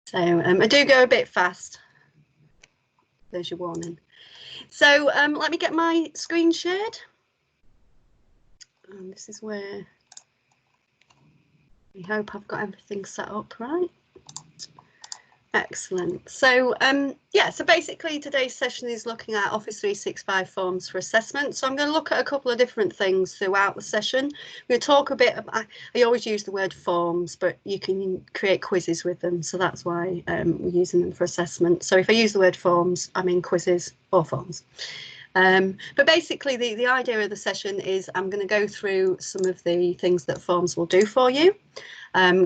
So I do go a bit fast. There's your warning. So let me get my screen shared. And this is where I hope I've got everything set up right. Excellent. So yeah, so basically today's session is looking at Office 365 forms for assessment. So I'm going to look at a couple of different things throughout the session. We're going to talk a bit about, I always use the word forms, but you can create quizzes with them. So that's why we're using them for assessment. So if I use the word forms, I mean quizzes or forms. But basically the idea of the session is I'm going to go through some of the things that forms will do for you,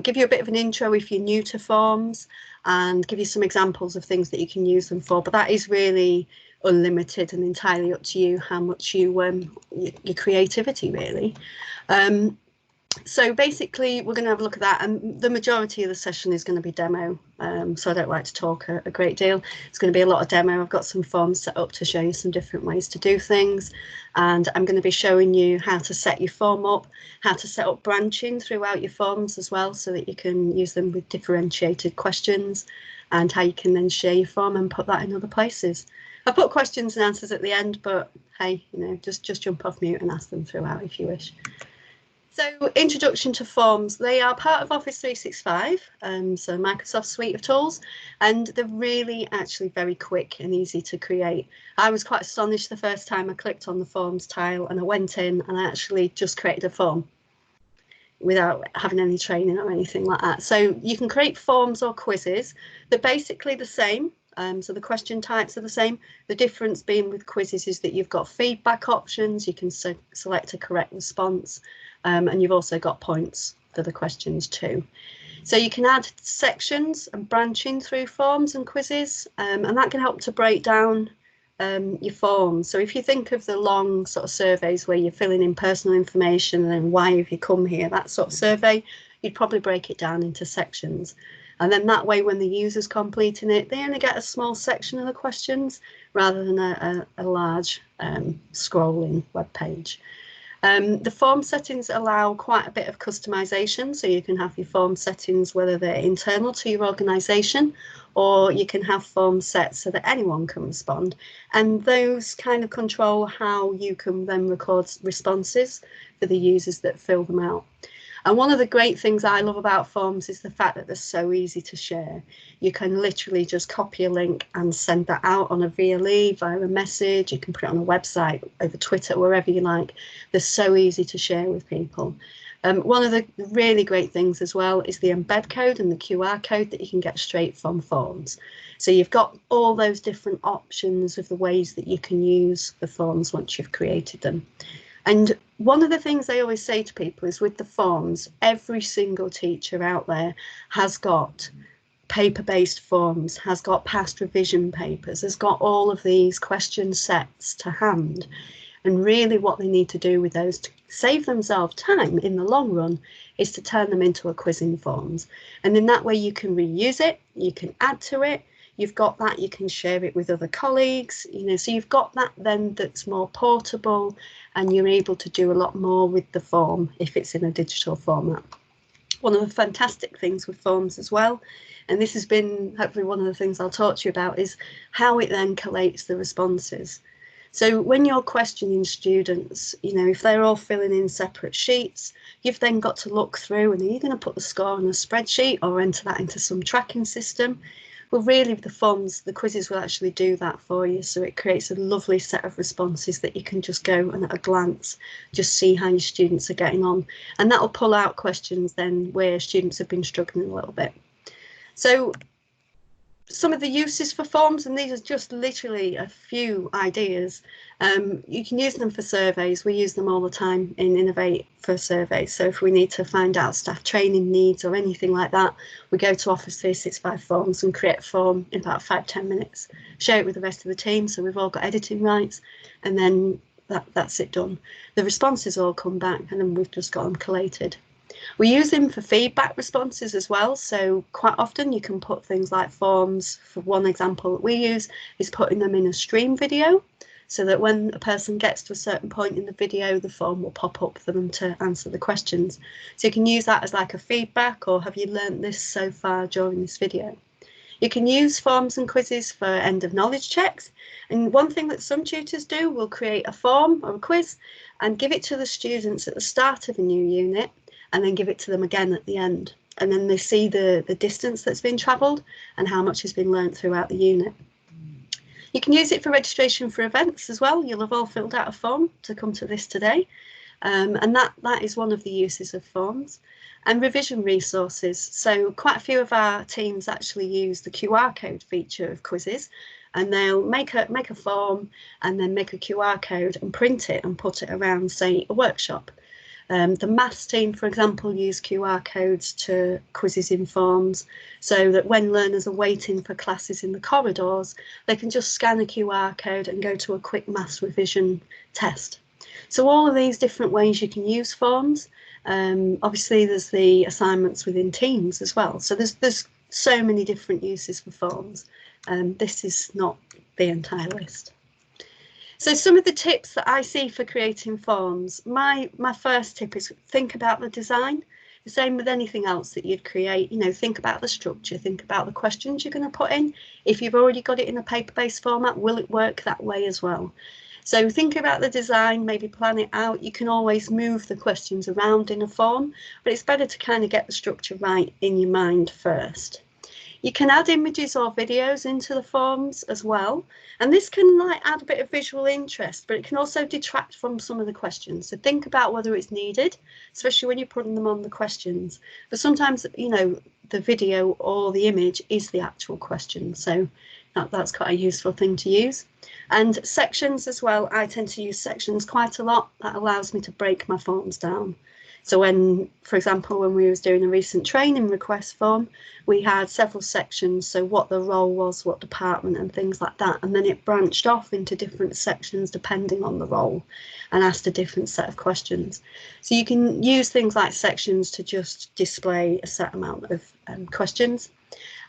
give you a bit of an intro if you're new to forms, and give you some examples of things that you can use them for. But that is really unlimited and entirely up to you how much you your creativity really. So basically we're going to have a look at that, and the majority of the session is going to be demo, so I don't like to talk a great deal. It's going to be a lot of demo. I've got some forms set up to show you some different ways to do things, and I'm going to be showing you how to set your form up, how to set up branching throughout your forms as well, so that you can use them with differentiated questions, and how you can then share your form and put that in other places. I put questions and answers at the end, but hey, you know, just jump off mute and ask them throughout if you wish. So introduction to forms, they are part of Office 365, so Microsoft's suite of tools, and they're really actually very quick and easy to create. I was quite astonished the first time I clicked on the forms tile and I went in and I actually just created a form without having any training or anything like that. So you can create forms or quizzes. They're basically the same. So the question types are the same. The difference being with quizzes is that you've got feedback options. You can select a correct response, and you've also got points for the questions too. So you can add sections and branching through forms and quizzes, and that can help to break down your forms. So if you think of the long sort of surveys where you're filling in personal information and then why have you come here, that sort of survey, you'd probably break it down into sections. And then that way, when the user's completing it, they only get a small section of the questions rather than a large scrolling web page. The form settings allow quite a bit of customization, so you can have your form settings whether they're internal to your organisation, or you can have forms set so that anyone can respond, and those kind of control how you can then record responses for the users that fill them out. And one of the great things I love about forms is the fact that they're so easy to share. You can literally just copy a link and send that out on a VLE via a message. You can put it on a website, over Twitter, wherever you like. They're so easy to share with people. One of the really great things as well is the embed code and the QR code that you can get straight from forms. So you've got all those different options of the ways that you can use the forms once you've created them. And one of the things I always say to people is with the forms, every single teacher out there has got paper-based forms, has got past revision papers, has got all of these question sets to hand. And really what they need to do with those to save themselves time in the long run is to turn them into a quizzing forms. And in that way you can reuse it, you can add to it, you've got that, you can share it with other colleagues, you know, so you've got that then that's more portable, and you're able to do a lot more with the form if it's in a digital format. One of the fantastic things with forms as well, and this has been hopefully one of the things I'll talk to you about, is how it then collates the responses. So when you're questioning students, you know, if they're all filling in separate sheets, you've then got to look through, and are you going to put the score on a spreadsheet or enter that into some tracking system? Well, really, the forms, the quizzes will actually do that for you. So it creates a lovely set of responses that you can just go and at a glance just see how your students are getting on. And that will pull out questions then where students have been struggling a little bit. So some of the uses for forms, and these are just literally a few ideas. You can use them for surveys. We use them all the time in Innovate for surveys. So if we need to find out staff training needs or anything like that, we go to Office 365 forms and create a form in about 5–10 minutes, share it with the rest of the team, so we've all got editing rights, and then that's it done. The responses all come back and then we've just got them collated. We use them for feedback responses as well, so quite often you can put things like forms. For one example that we use is putting them in a stream video, so that when a person gets to a certain point in the video, the form will pop up for them to answer the questions. So you can use that as like a feedback, or have you learnt this so far during this video? You can use forms and quizzes for end of knowledge checks. And one thing that some tutors do will create a form or a quiz and give it to the students at the start of a new unit and then give it to them again at the end. And then they see the distance that's been travelled and how much has been learnt throughout the unit. You can use it for registration for events as well. You'll have all filled out a form to come to this today. And that is one of the uses of forms. And revision resources. So quite a few of our teams actually use the QR code feature of quizzes, and they'll make a form and then make a QR code and print it and put it around, say, a workshop. The maths team, for example, use QR codes to quizzes in forms, so that when learners are waiting for classes in the corridors, they can just scan a QR code and go to a quick maths revision test. So all of these different ways you can use forms. Obviously, there's the assignments within teams as well. So there's so many different uses for forms. This is not the entire list. So some of the tips that I see for creating forms, my first tip is think about the design. The same with anything else that you'd create, you know, think about the structure, think about the questions you're going to put in. If you've already got it in a paper-based format, will it work that way as well? So think about the design, maybe plan it out. You can always move the questions around in a form, but it's better to kind of get the structure right in your mind first. You can add images or videos into the forms as well. And this can add a bit of visual interest, but it can also detract from some of the questions. So think about whether it's needed, especially when you're putting them on the questions. But sometimes, you know, the video or the image is the actual question. So that's quite a useful thing to use. And sections as well, I tend to use sections quite a lot. That allows me to break my forms down. So when, for example, when we was doing a recent training request form, we had several sections, so what the role was, what department and things like that. And then it branched off into different sections depending on the role and asked a different set of questions. So you can use things like sections to just display a set amount of questions.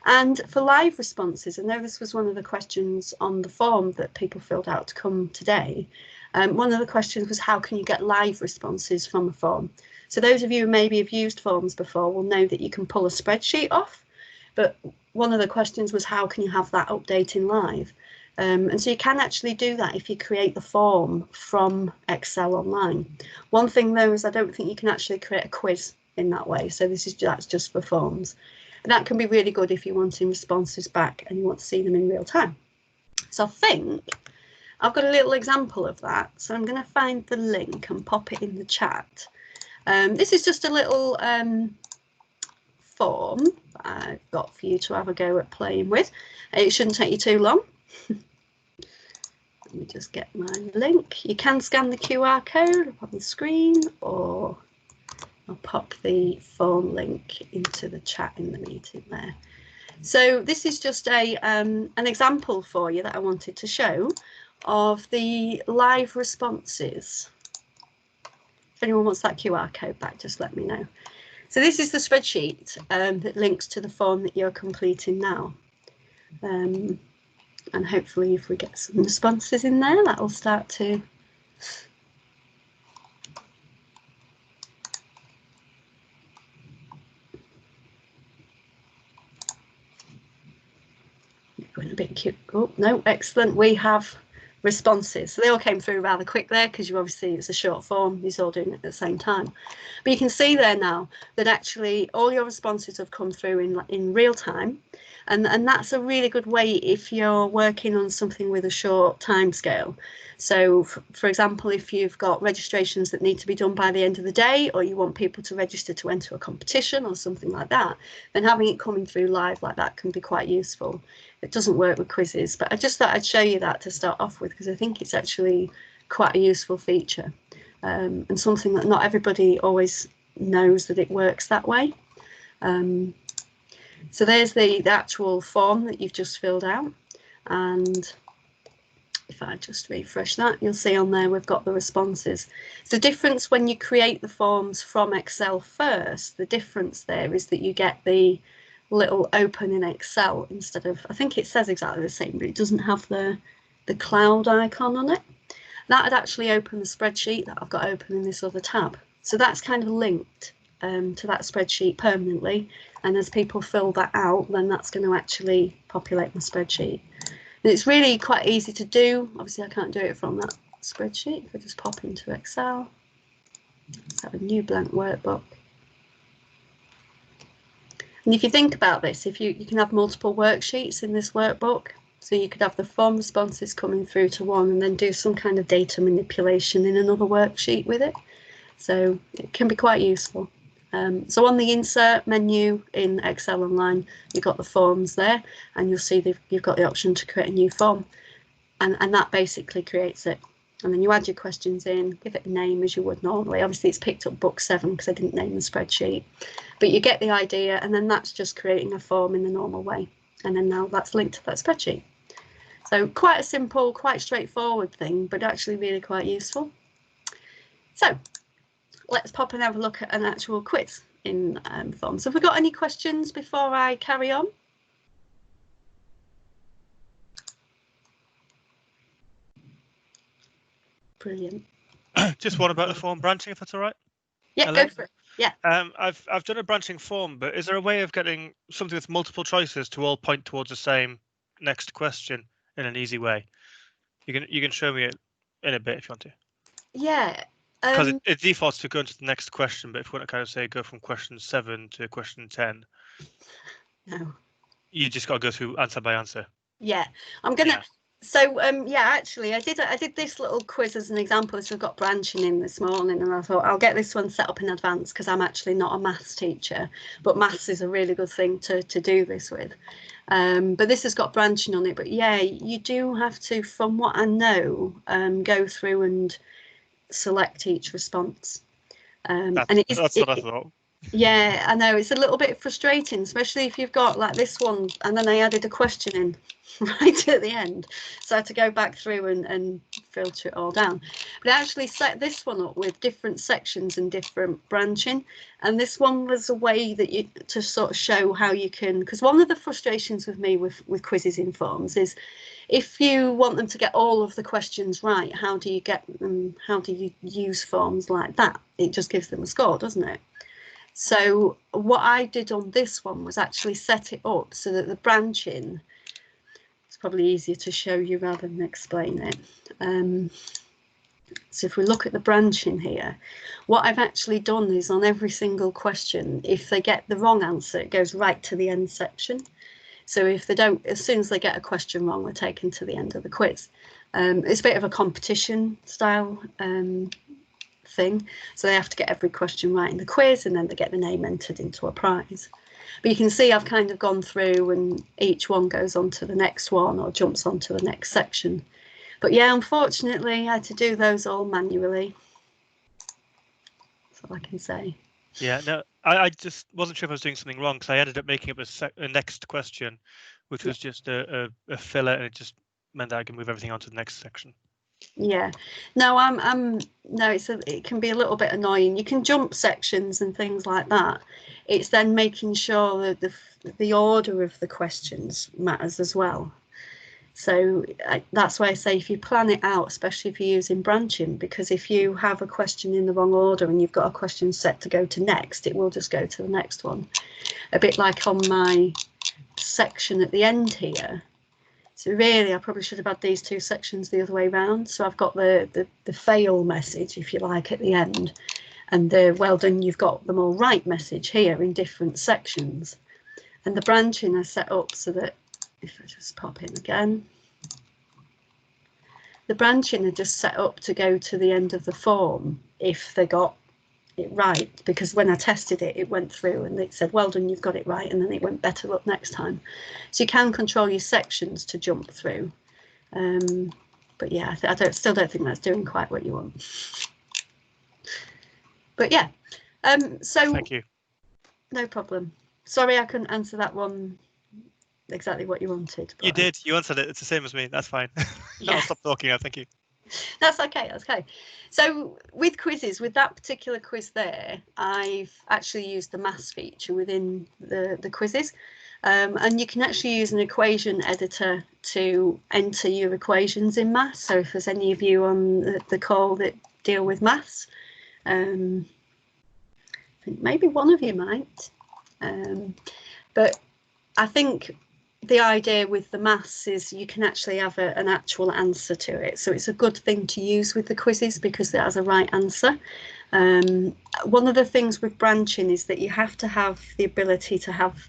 And for live responses, I know this was one of the questions on the form that people filled out to come today. One of the questions was, how can you get live responses from a form? So those of you who maybe have used forms before will know that you can pull a spreadsheet off, but one of the questions was, how can you have that updating live? And so you can actually do that if you create the form from Excel online. One thing though is I don't think you can actually create a quiz in that way. So that's just for forms. And that can be really good if you're wanting responses back and you want to see them in real time. So I think I've got a little example of that. So I'm going to find the link and pop it in the chat. This is just a little form that I've got for you to have a go at playing with. It shouldn't take you too long. Let me just get my link. You can scan the QR code up on the screen, or I'll pop the form link into the chat in the meeting there. So this is just an example for you that I wanted to show of the live responses. If anyone wants that QR code back, just let me know. So this is the spreadsheet that links to the form that you're completing now. And hopefully if we get some responses in there, that will start to going a bit cute. Oh no, excellent. We have responses. So they all came through rather quick there, because you obviously, it's a short form, you're all doing it at the same time. But you can see there now that actually all your responses have come through in real time. And that's a really good way if you're working on something with a short time scale. So for example, if you've got registrations that need to be done by the end of the day, or you want people to register to enter a competition or something like that, then having it coming through live like that can be quite useful. It doesn't work with quizzes, but I just thought I'd show you that to start off with, because I think it's actually quite a useful feature, and something that not everybody always knows that it works that way. So there's the actual form that you've just filled out, and if I just refresh that, you'll see on there we've got the responses. So the difference when you create the forms from Excel first, the difference there is that you get the little open in Excel instead of, I think it says exactly the same, but it doesn't have the cloud icon on it. That would actually open the spreadsheet that I've got open in this other tab. So that's kind of linked to that spreadsheet permanently. And as people fill that out, then that's going to actually populate my spreadsheet. And it's really quite easy to do. Obviously, I can't do it from that spreadsheet. If I just pop into Excel, let's have a new blank workbook. And if you think about this, if you can have multiple worksheets in this workbook, so you could have the form responses coming through to one and then do some kind of data manipulation in another worksheet with it. So it can be quite useful. So on the insert menu in Excel Online, you've got the forms there, and you'll see that you've got the option to create a new form, and that basically creates it. And then you add your questions in, give it a name as you would normally. Obviously, it's picked up book 7 because I didn't name the spreadsheet, but you get the idea, and then that's just creating a form in the normal way. And then now that's linked to that spreadsheet. So quite a simple, quite straightforward thing, but actually really quite useful. So let's pop and have a look at an actual quiz in forms. Have we got any questions before I carry on? Brilliant. Just one about the form branching, if that's all right. Yeah, Elaine? go for it. Yeah. I've done a branching form, but is there a way of getting something with multiple choices to all point towards the same next question in an easy way? You can show me it in a bit if you want to. Yeah. Because it defaults to go into the next question, but if you want to kind of say go from question 7 to question 10, no, you just got to go through answer by answer. Yeah, I'm gonna. Yeah. So yeah, actually, I did this little quiz as an example. This we've got branching in this morning, and I thought I'll get this one set up in advance because I'm actually not a maths teacher, but maths is a really good thing to do this with. But this has got branching on it. But yeah, you do have to, from what I know, go through and select each response. And that's what I thought. Yeah, I know, it's a little bit frustrating, especially if you've got like this one and then I added a question in right at the end, so I had to go back through and filter it all down. But I actually set this one up with different sections and different branching, and this one was a way that you to sort of show how you can, because one of the frustrations with me with quizzes in forms is if you want them to get all of the questions right, how do you get them, how do you use forms like that? It just gives them a score, doesn't it? So what I did on this one was actually set it up so that the branching, it's probably easier to show you rather than explain it. So if we look at the branching here, what I've actually done is on every single question, if they get the wrong answer, it goes right to the end section. So if they don't, as soon as they get a question wrong, they're taken to the end of the quiz. It's a bit of a competition style thing, so they have to get every question right in the quiz and then they get the name entered into a prize. But you can see I've kind of gone through and each one goes on to the next one or jumps onto the next section. But yeah, unfortunately I had to do those all manually. That's all I can say. Yeah, no, I just wasn't sure if I was doing something wrong because I ended up making up a next question, which was just a filler, and it just meant that I can move everything on to the next section. Yeah, no, no, it can be a little bit annoying. You can jump sections and things like that. It's then making sure that the order of the questions matters as well. So that's why I say if you plan it out, especially if you're using branching, because if you have a question in the wrong order and you've got a question set to go to next, it will just go to the next one. A bit like on my section at the end here. So really, I probably should have had these two sections the other way around. So I've got the fail message, if you like, at the end, and the well done, you've got them all right message here in different sections. And the branching I set up so that, if I just pop in again, the branching are just set up to go to the end of the form if they got it right, because when I tested it, it went through and it said, well done, you've got it right, and then it went better luck next time. So you can control your sections to jump through. But yeah, I still don't think that's doing quite what you want. But yeah, so thank you. No problem. Sorry, I couldn't answer that one exactly what you wanted. You did. You answered it. It's the same as me. That's fine. Yeah. I'll stop talking now. Thank you. That's okay. That's okay. So with quizzes, with that particular quiz there, I've actually used the maths feature within the quizzes. And you can actually use an equation editor to enter your equations in maths. So if there's any of you on the call that deal with maths, I think maybe one of you might. But I think the idea with the maths is you can actually have an actual answer to it. So it's a good thing to use with the quizzes because it has a right answer. One of the things with branching is that you have to have the ability to have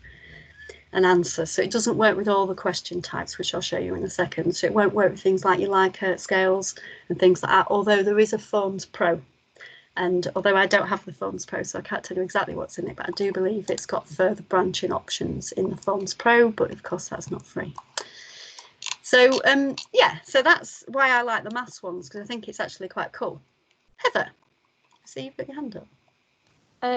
an answer. So it doesn't work with all the question types, which I'll show you in a second. So it won't work with things like your Likert scales and things like that, although there is a Forms Pro. And although I don't have the Forms Pro, so I can't tell you exactly what's in it, but I do believe it's got further branching options in the Forms Pro, but of course that's not free. So yeah, so that's why I like the maths ones, because I think it's actually quite cool. Heather, I see you've got your hand up.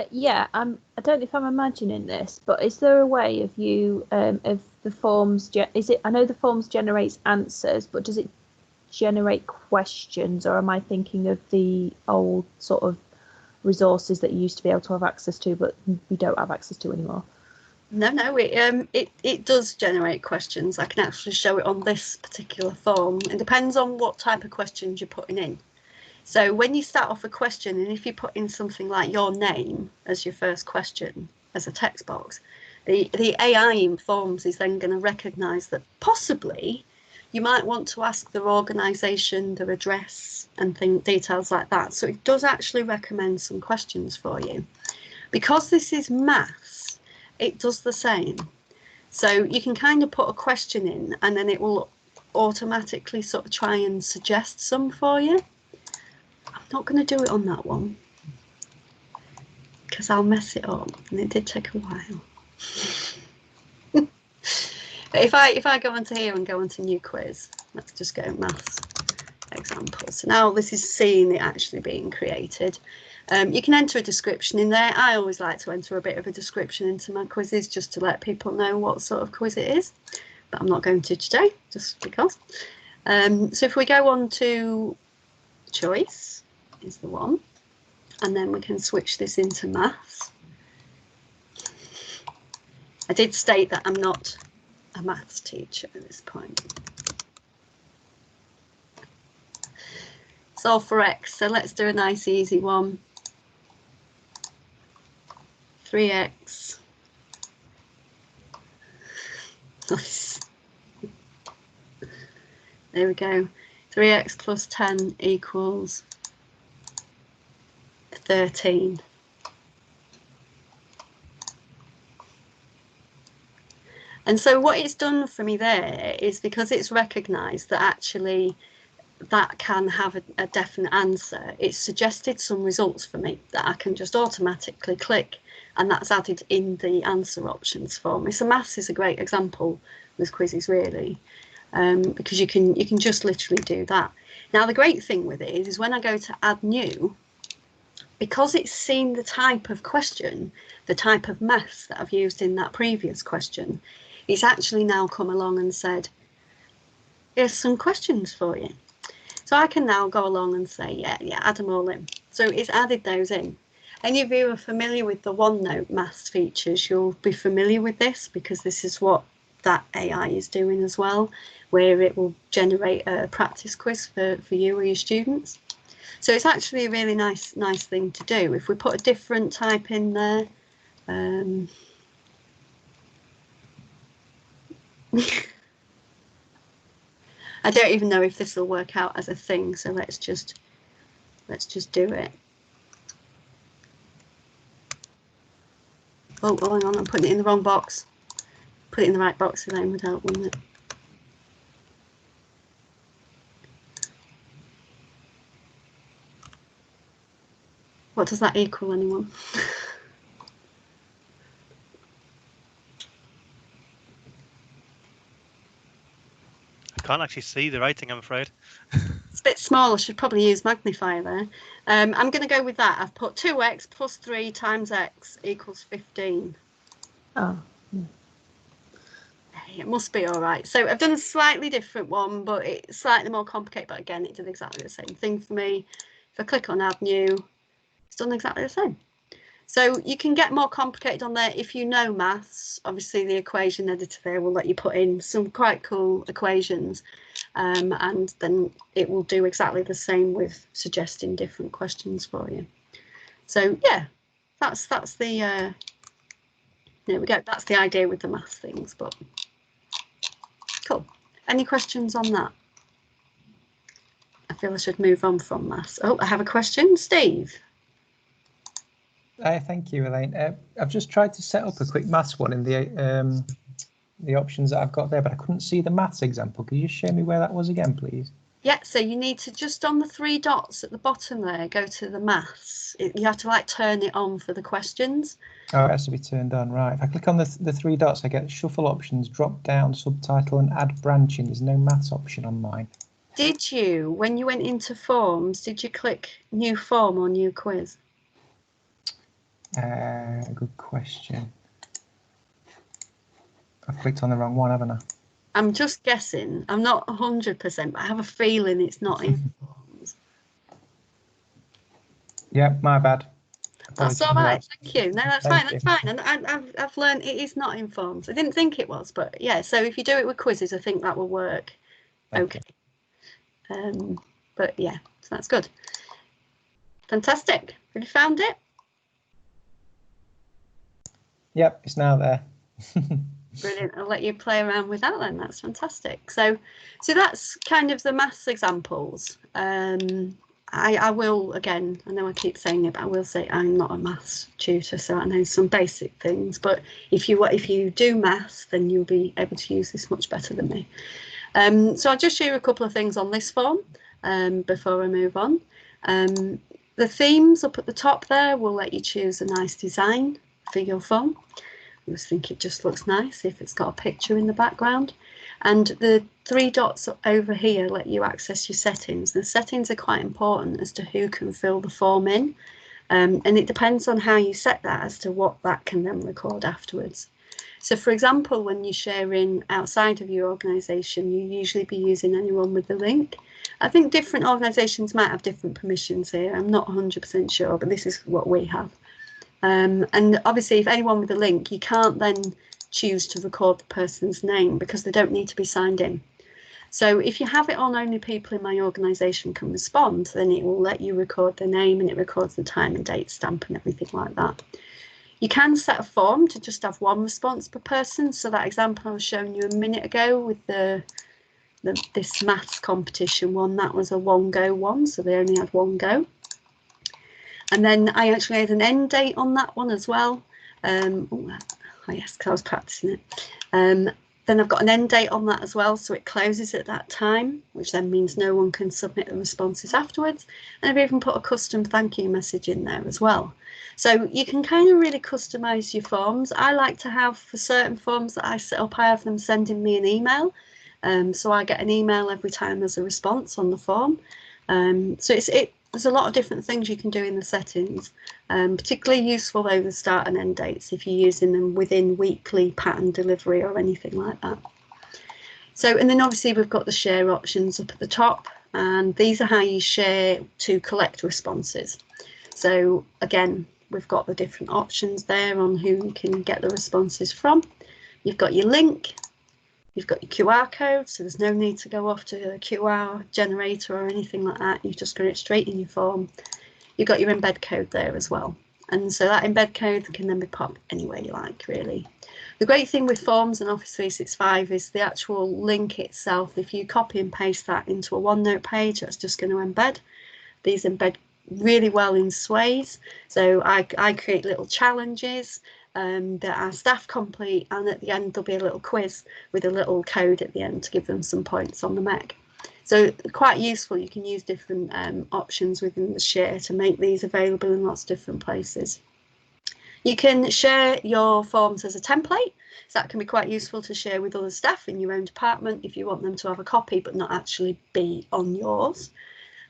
Yeah, I don't know if I'm imagining this, but is there a way of you of the forms? Is it? I know the forms generates answers, but does it generate questions, or am I thinking of the old sort of resources that you used to be able to have access to, but we don't have access to anymore? No, it does generate questions. I can actually show it on this particular form. It depends on what type of questions you're putting in. So when you start off a question, and if you put in something like your name as your first question as a text box, the AI in Forms is then going to recognise that possibly you might want to ask their organisation, their address and details like that. So it does actually recommend some questions for you. Because this is maths, it does the same. So you can kind of put a question in and then it will automatically sort of try and suggest some for you. I'm not going to do it on that one because I'll mess it up, and it did take a while. But if I go onto here and go onto new quiz, let's just go maths example. So now this is seeing it actually being created. You can enter a description in there. I always like to enter a bit of a description into my quizzes just to let people know what sort of quiz it is, but I'm not going to today just because. So if we go on to choice is the one, and then we can switch this into maths. I did state that I'm not a maths teacher at this point. Solve for x, so let's do a nice easy one. 3x. Nice. There we go. 3x plus 10 equals 13. And so what it's done for me there is, because it's recognised that actually that can have a definite answer, it's suggested some results for me that I can just automatically click, and that's added in the answer options for me. So maths is a great example with quizzes really, because you can just literally do that. Now the great thing with it is when I go to add new, because it's seen the type of question, the type of maths that I've used in that previous question, it's actually now come along and said, here's some questions for you. So I can now go along and say, yeah, add them all in. So it's added those in. Any of you are familiar with the OneNote maths features, you'll be familiar with this because this is what that AI is doing as well, where it will generate a practice quiz for you or your students. So it's actually a really nice thing to do. If we put a different type in there, I don't even know if this will work out as a thing, so let's just do it. Oh, hang on, I'm putting it in the wrong box. Put it in the right box, so then would help, wouldn't it? What does that equal, anyone? I can't actually see the writing, I'm afraid. It's a bit small. I should probably use magnifier there. I'm going to go with that. I've put 2x plus 3 times x equals 15. Oh. Yeah. It must be all right. So I've done a slightly different one, but it's slightly more complicated. But again, it did exactly the same thing for me. If I click on add new, it's done exactly the same. So you can get more complicated on there if you know maths. Obviously, the equation editor there will let you put in some quite cool equations, and then it will do exactly the same with suggesting different questions for you. So yeah, that's the There we go. That's the idea with the maths things, but cool. Any questions on that? I feel I should move on from maths. Oh, I have a question. Steve. Thank you, Elaine. I've just tried to set up a quick maths one in the options that I've got there, but I couldn't see the maths example. Could you show me where that was again, please? Yeah, so you need to just on the 3 dots at the bottom there, go to the maths. You have to like turn it on for the questions. Oh, it has to be turned on, right. If I click on the 3 dots, I get shuffle options, drop down, subtitle and add branching. There's no maths option on mine. Did you, when you went into forms, did you click new form or new quiz? Good question. I've clicked on the wrong one, haven't I? I'm just guessing. I'm not 100%, but I have a feeling it's not in forms. Yeah, my bad. That's Apologies all for right. that. Thank you. No, that's Thank fine. you. That's fine. And I've learned it is not in forms. I didn't think it was, but yeah. So if you do it with quizzes, I think that will work. Okay. But yeah, so that's good. Fantastic. Have you found it? Yep, it's now there. Brilliant. I'll let you play around with that then. That's fantastic. So that's kind of the maths examples. I will, again, I know I keep saying it, but I will say I'm not a maths tutor, so I know some basic things. But if you do maths, then you'll be able to use this much better than me. So I'll just share a couple of things on this form before I move on. The themes up at the top there will let you choose a nice design for your form. I just think it just looks nice if it's got a picture in the background. And the 3 dots over here let you access your settings. The settings are quite important as to who can fill the form in. And it depends on how you set that as to what that can then record afterwards. So for example, when you're sharing outside of your organisation, you usually be using anyone with the link. I think different organisations might have different permissions here. I'm not 100% sure, but this is what we have. And obviously, if anyone with a link, you can't then choose to record the person's name because they don't need to be signed in. So if you have it on only people in my organisation can respond, then it will let you record their name and it records the time and date stamp and everything like that. You can set a form to just have 1 response per person. So that example I was showing you a minute ago with this maths competition one, that was a 1 go one, so they only had 1 go. And then I actually had an end date on that one as well. Oh yes, because I was practicing it. Then I've got an end date on that as well, so it closes at that time, which then means no one can submit the responses afterwards. And I've even put a custom thank you message in there as well. So you can kind of really customize your forms. I like to have, for certain forms that I set up, I have them sending me an email. So I get an email every time there's a response on the form. So there's a lot of different things you can do in the settings, particularly useful though the start and end dates if you're using them within weekly pattern delivery or anything like that. So, and then obviously we've got the share options up at the top, and these are how you share to collect responses. So again, we've got the different options there on who you can get the responses from. You've got your link. You've got your QR code, so there's no need to go off to a QR generator or anything like that. You've just got it straight in your form. You've got your embed code there as well. And so that embed code can then be popped anywhere you like, really. The great thing with forms and Office 365 is the actual link itself. If you copy and paste that into a OneNote page, that's just going to embed. These embed really well in sways. So I create little challenges that our staff complete, and at the end there'll be a little quiz with a little code at the end to give them some points on the Mac. So quite useful. You can use different options within the share to make these available in lots of different places. You can share your forms as a template, so that can be quite useful to share with other staff in your own department if you want them to have a copy but not actually be on yours.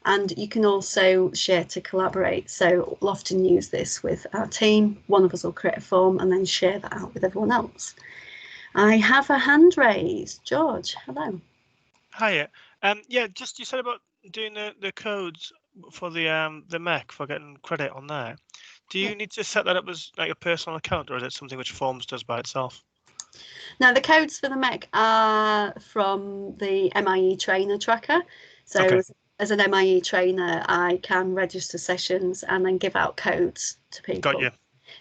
And you can also share to collaborate. So we'll often use this with our team. One of us will create a form and then share that out with everyone else. I have a hand raised. George, hello. Hiya. Yeah, just you said about doing the codes for the Mac for getting credit on there. Do you need to set that up as like a personal account, or is it something which Forms does by itself? Now the codes for the Mac are from the MIE trainer tracker. So okay. As an MIE trainer, I can register sessions and then give out codes to people. Got you.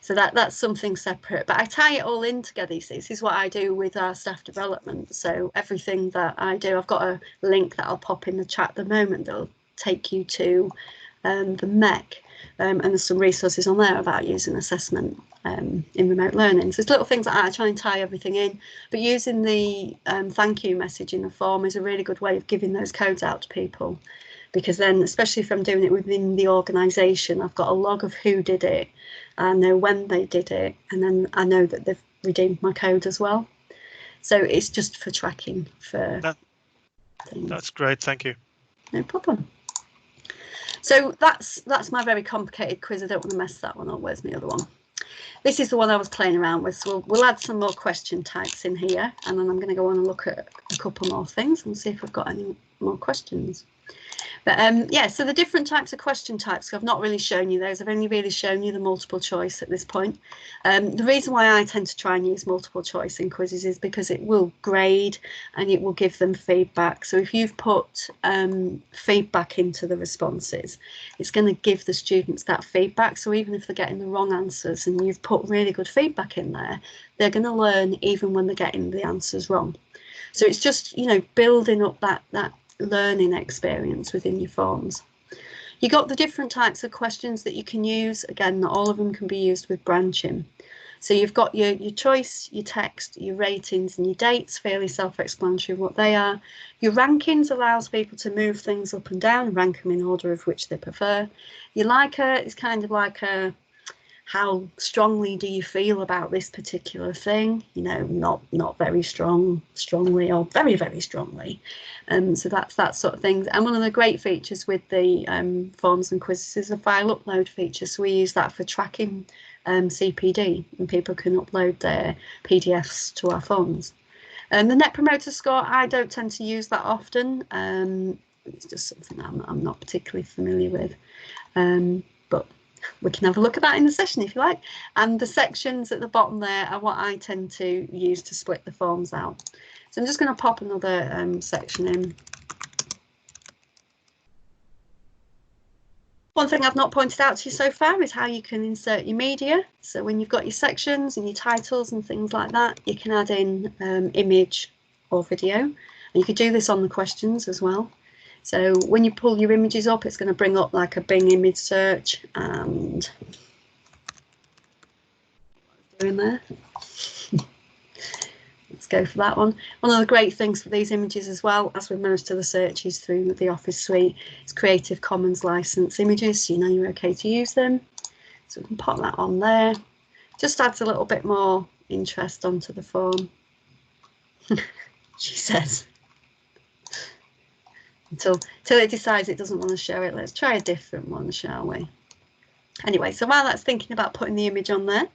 So that's something separate, but I tie it all in together. You see, this is what I do with our staff development. So everything that I do, I've got a link that I'll pop in the chat at the moment that'll take you to the MEC, and there's some resources on there about using assessment in remote learning. So there's little things like that. I try and tie everything in, but using the thank you message in the form is a really good way of giving those codes out to people, because then, especially if I'm doing it within the organisation, I've got a log of who did it, I know when they did it, and then I know that they've redeemed my code as well. So it's just for tracking for things. That's great, thank you. No problem. So that's my very complicated quiz. I don't want to mess that one up. Where's my other one? This is the one I was playing around with. So we'll add some more question types in here, and then I'm going to go on and look at a couple more things and see if I've got any more questions. But yeah, so the different types of question types, I've not really shown you those. I've only really shown you the multiple choice at this point. The reason why I tend to try and use multiple choice in quizzes is because it will grade and it will give them feedback. So if you've put feedback into the responses, it's going to give the students that feedback. So even if they're getting the wrong answers and you've put really good feedback in there, they're going to learn even when they're getting the answers wrong. So it's just, you know, building up that learning experience within your forms. You got the different types of questions that you can use. Again, not all of them can be used with branching. So you've got your choice, your text, your ratings and your dates, fairly self-explanatory of what they are. Your rankings allows people to move things up and down, rank them in order of which they prefer. Your liker is kind of like a how strongly do you feel about this particular thing? You know, not very strongly, or very, very strongly. So that's that sort of thing. And one of the great features with the forms and quizzes is a file upload feature. So we use that for tracking CPD, and people can upload their PDFs to our forms. And the Net Promoter Score, I don't tend to use that often. It's just something I'm not particularly familiar with. But we can have a look at that in the session if you like. And the sections at the bottom there are what I tend to use to split the forms out. So I'm just going to pop another section in. One thing I've not pointed out to you so far is how you can insert your media. So when you've got your sections and your titles and things like that, you can add in image or video. And you could do this on the questions as well. So when you pull your images up, it's going to bring up like a Bing image search, and doing there. Let's go for that one. One of the great things for these images as well, as with most of the searches through the Office suite, is Creative Commons license images, so you know you're okay to use them. So we can pop that on there. Just adds a little bit more interest onto the form. She says. Until it decides it doesn't want to show it. Let's try a different one, shall we? Anyway, so while that's thinking about putting the image on there,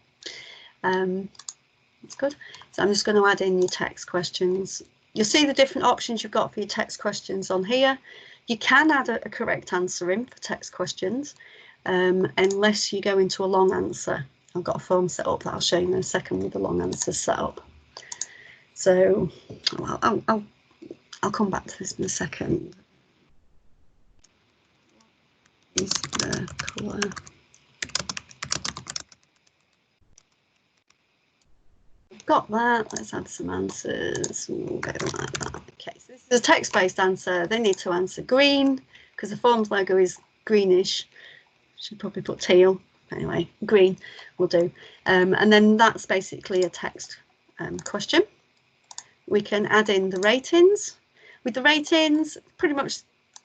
that's good. So I'm just going to add in your text questions. You'll see the different options you've got for your text questions on here. You can add a correct answer in for text questions, unless you go into a long answer. I've got a form set up that I'll show you in a second with the long answers set up. So I'll come back to this in a second. Is the colour. Got that. Let's add some answers. We'll go like that. Okay, so this is a text-based answer. They need to answer green because the form's logo is greenish. Should probably put teal. Anyway, green will do. And then that's basically a text question. We can add in the ratings. With the ratings, pretty much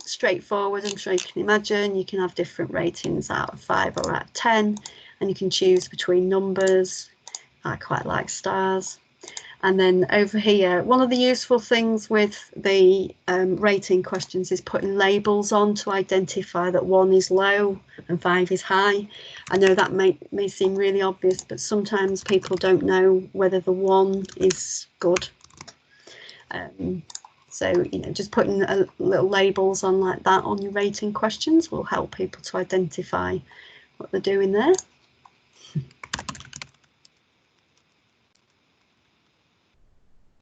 straightforward. I'm sure you can imagine. You can have different ratings out of 5 or out of 10, and you can choose between numbers. I quite like stars. And then over here, one of the useful things with the rating questions is putting labels on to identify that 1 is low and 5 is high. I know that may seem really obvious, but sometimes people don't know whether the 1 is good. So, you know, just putting little labels on like that on your rating questions will help people to identify what they're doing there.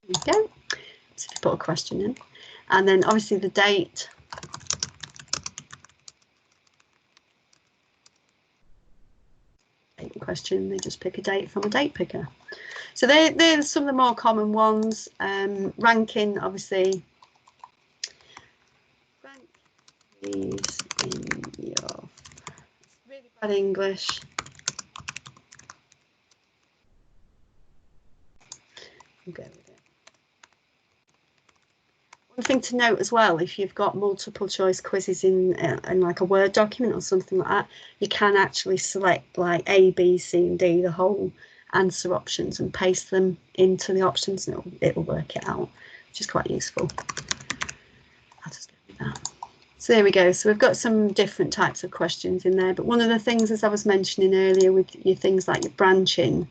There you go. So if you put a question in, and then obviously the date. question, they just pick a date from a date picker. So they're some of the more common ones. Ranking, obviously. Rank these in your really bad English. Go with it. One thing to note as well, if you've got multiple choice quizzes in like a Word document or something like that, you can actually select like A, B, C and D, the whole answer options, and paste them into the options and it'll work it out, which is quite useful. I'll just go with that. So there we go. So we've got some different types of questions in there, but one of the things, as I was mentioning earlier with your things like your branching,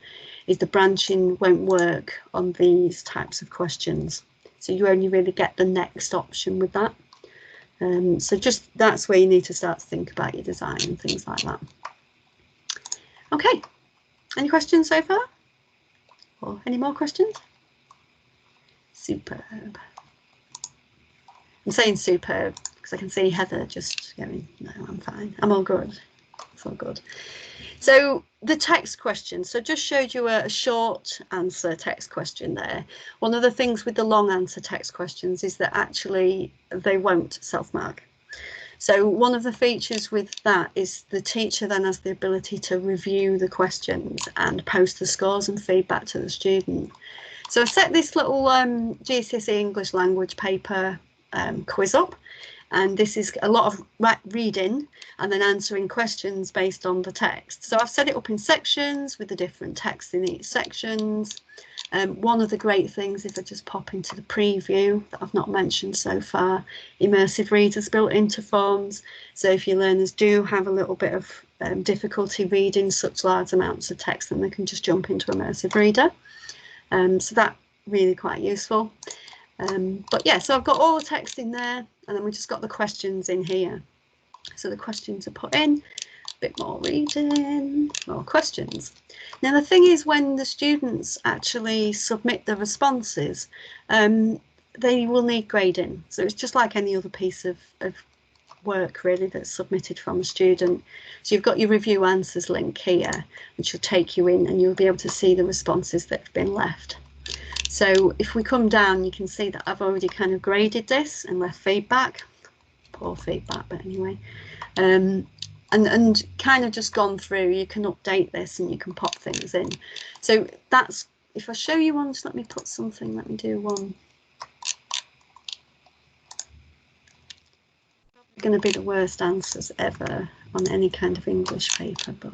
is the branching won't work on these types of questions. So you only really get the next option with that. So just that's where you need to start to think about your design and things like that. Okay, any questions so far? Or any more questions? Superb. I'm saying superb because I can see Heather just going, no, I'm fine. I'm all good. It's all good. So the text question, so just showed you a short answer text question there. One of the things with the long answer text questions is that actually they won't self-mark. So one of the features with that is the teacher then has the ability to review the questions and post the scores and feedback to the student. So I've set this little GCSE English language paper quiz up. And this is a lot of reading and then answering questions based on the text. So I've set it up in sections with the different text in each sections. One of the great things, if I just pop into the preview that I've not mentioned so far, immersive readers built into forms. So if your learners do have a little bit of difficulty reading such large amounts of text, then they can just jump into immersive reader. So that's really quite useful. But yeah, so I've got all the text in there, and then we just got the questions in here. So the questions are put in, a bit more reading, more questions. Now the thing is, when the students actually submit the responses, they will need grading. So it's just like any other piece of work really that's submitted from a student. So you've got your review answers link here, which will take you in and you'll be able to see the responses that have been left. So if we come down, you can see that I've already kind of graded this and left feedback, poor feedback, but anyway, and kind of just gone through. You can update this and you can pop things in. So that's, if I show you one, just let me put something, let me do one. Going to be the worst answers ever on any kind of English paper, but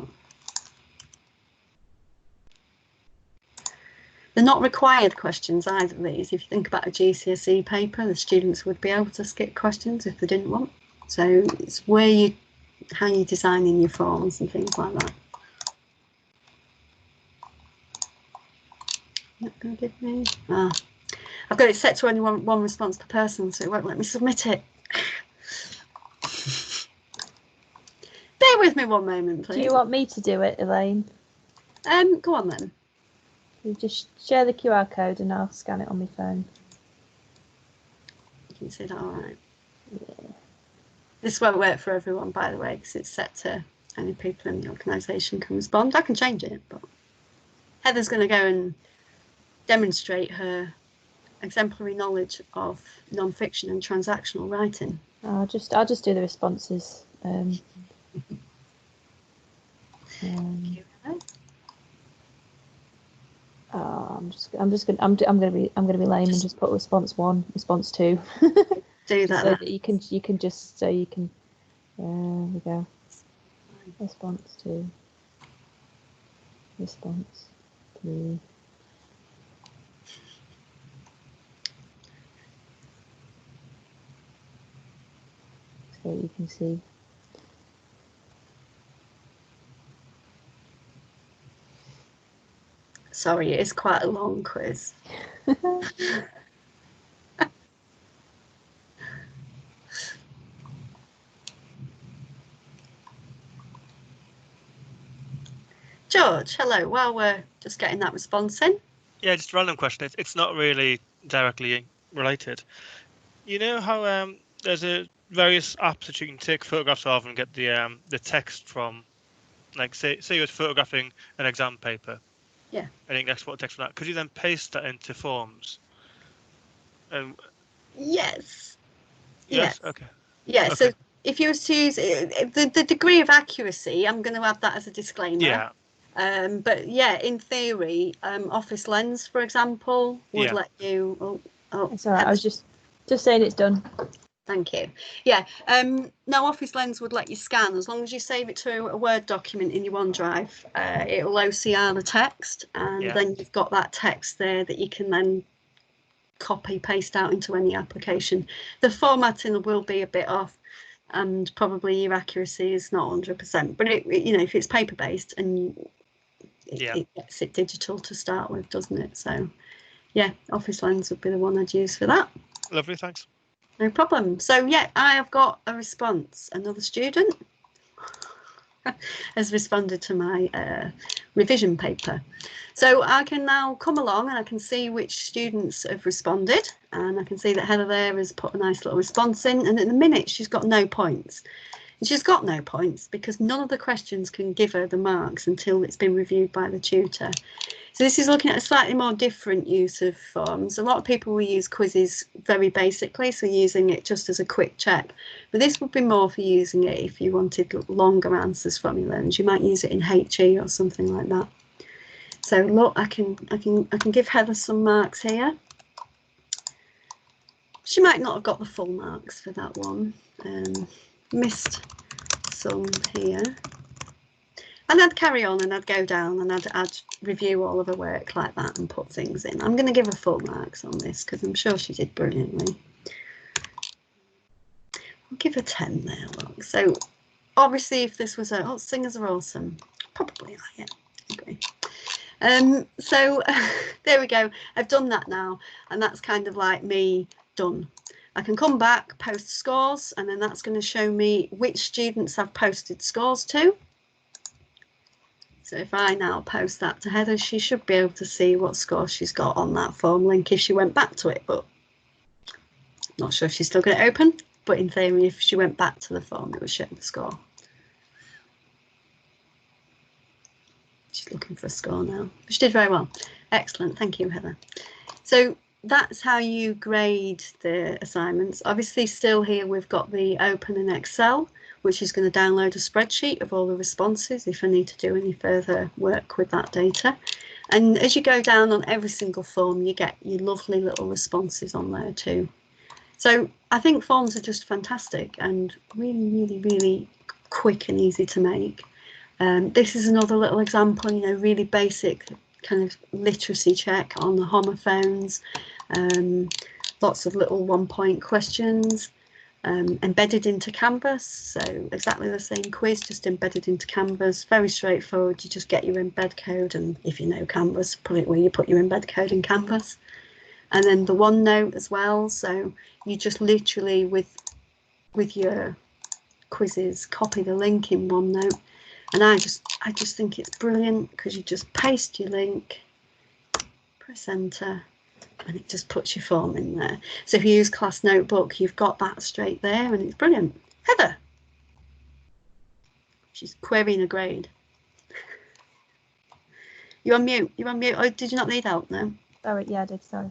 they're not required questions either, these. If you think about a GCSE paper, the students would be able to skip questions if they didn't want. So it's where you, how you're designing your forms and things like that. Not going to give me, I've got it set to only one response per person, so it won't let me submit it. Bear with me one moment, please. Do you want me to do it, Elaine? Go on then. You just share the QR code and I'll scan it on my phone. You can see that all right. Yeah. This won't work for everyone, by the way, because it's set to only people in the organisation can respond. I can change it, but Heather's going to go and demonstrate her exemplary knowledge of non-fiction and transactional writing. I'll just do the responses. I'm gonna be lame and just put response 1, response 2. Do that. So that you can just, so you can. There we go. Response 2. Response 3. So you can see. Sorry, it is quite a long quiz. George, hello. While we're just getting that response in. Yeah, just a random question. It's not really directly related. You know how there's various apps that you can take photographs of and get the text from Like say you're photographing an exam paper. Yeah. And you can export text from that. Could you then paste that into forms? And Yes. yes. Okay. Yeah. Okay. So if you was to use the degree of accuracy, I'm going to add that as a disclaimer. Yeah. But yeah, in theory, Office Lens, for example, would let you. Oh, it's all right. I was just saying it's done. Thank you. Yeah. No, Office Lens would let you scan as long as you save it to a Word document in your OneDrive. It'll OCR the text, and then you've got that text there that you can then copy paste out into any application. The formatting will be a bit off, and probably your accuracy is not 100%. But if it's paper based and it gets it digital to start with, doesn't it? So yeah, Office Lens would be the one I'd use for that. Lovely, thanks. No problem. So yeah, I have got a response. Another student has responded to my revision paper. So I can now come along and I can see which students have responded, and I can see that Heather there has put a nice little response in, and at the minute she's got no points. And she's got no points because none of the questions can give her the marks until it's been reviewed by the tutor. So this is looking at a slightly more different use of forms. A lot of people will use quizzes very basically, so using it just as a quick check. But this would be more for using it if you wanted longer answers from your learners. You might use it in HE or something like that. So look, I can give Heather some marks here. She might not have got the full marks for that one. Missed some here. And I'd carry on and I'd go down and I'd review all of her work like that and put things in. I'm going to give her full marks on this because I'm sure she did brilliantly. I'll give her 10 there. Look. So obviously if this was singers are awesome. Probably I agree. So there we go. I've done that now, and that's kind of like me done. I can come back, post scores, and then that's going to show me which students I've posted scores to. So if I now post that to Heather, she should be able to see what score she's got on that form link if she went back to it, but I'm not sure if she's still going to open. But in theory, if she went back to the form, it would show the score. She's looking for a score now. She did very well. Excellent. Thank you, Heather. So that's how you grade the assignments. Obviously, still here we've got the open in Excel, which is going to download a spreadsheet of all the responses if I need to do any further work with that data. And as you go down on every single form, you get your lovely little responses on there too. So I think forms are just fantastic and really, really, really quick and easy to make. This is another little example, really basic kind of literacy check on the homophones. Lots of little 1-point questions embedded into Canvas. So exactly the same quiz, just embedded into Canvas. Very straightforward. You just get your embed code, and if you know Canvas, put it where you put your embed code in Canvas. And then the OneNote as well. So you just literally with your quizzes copy the link in OneNote. And I just think it's brilliant because you just paste your link, press enter, and it just puts your form in there. So if you use Class Notebook, you've got that straight there, and it's brilliant. Heather, she's querying a grade. You on mute? You on mute? Oh, did you not need help? No. Sorry, yeah, I did. Sorry.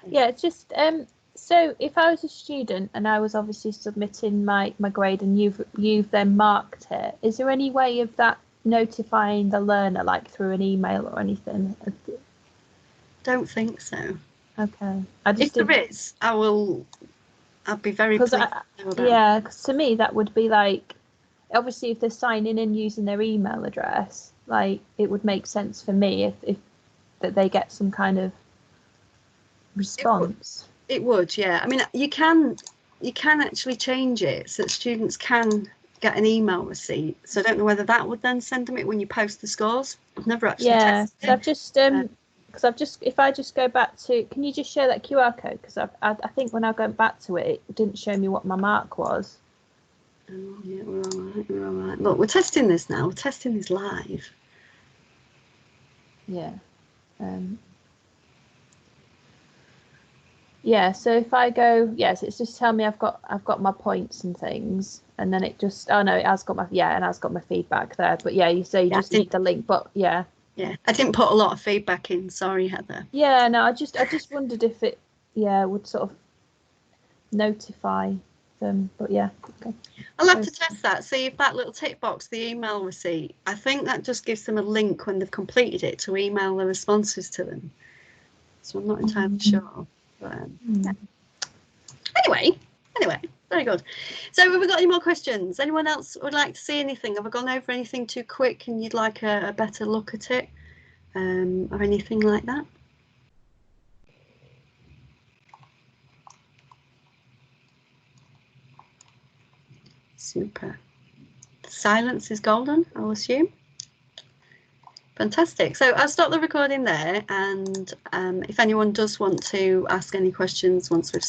Yeah, it's just so if I was a student and I was obviously submitting my grade and you've then marked it, is there any way of that notifying the learner, like through an email or anything? Don't think so. Okay. If there is, I'll be very pleased to know about. Yeah, because to me that would be like, obviously if they're signing in using their email address, like it would make sense for me if that they get some kind of response. It would, yeah. I mean, you can actually change it so that students can get an email receipt. So I don't know whether that would then send them it when you post the scores. I've never actually tested it. I've just if I just go back to, can you just show that QR code? Because I think when I went back to it, it didn't show me what my mark was. Oh yeah, we're all right. Look, we're testing this now. We're testing this live. Yeah. Yeah, so if I go, yes, it's just tell me I've got my points and things, and then it just, oh no, it has got my, yeah, and it has got my feedback there. But yeah, you say you just need the link, but yeah. Yeah, I didn't put a lot of feedback in. Sorry, Heather. Yeah, no, I just wondered if it, yeah, would sort of notify them, but yeah, okay. I'll have to test that. See if that little tick box, the email receipt, I think that just gives them a link when they've completed it to email the responses to them. So I'm not entirely sure. But, yeah. Anyway, very good. So have we got any more questions? Anyone else would like to see anything? Have I gone over anything too quick and you'd like a better look at it, or anything like that? Super. Silence is golden, I'll assume. Fantastic. So I'll stop the recording there, and if anyone does want to ask any questions once we've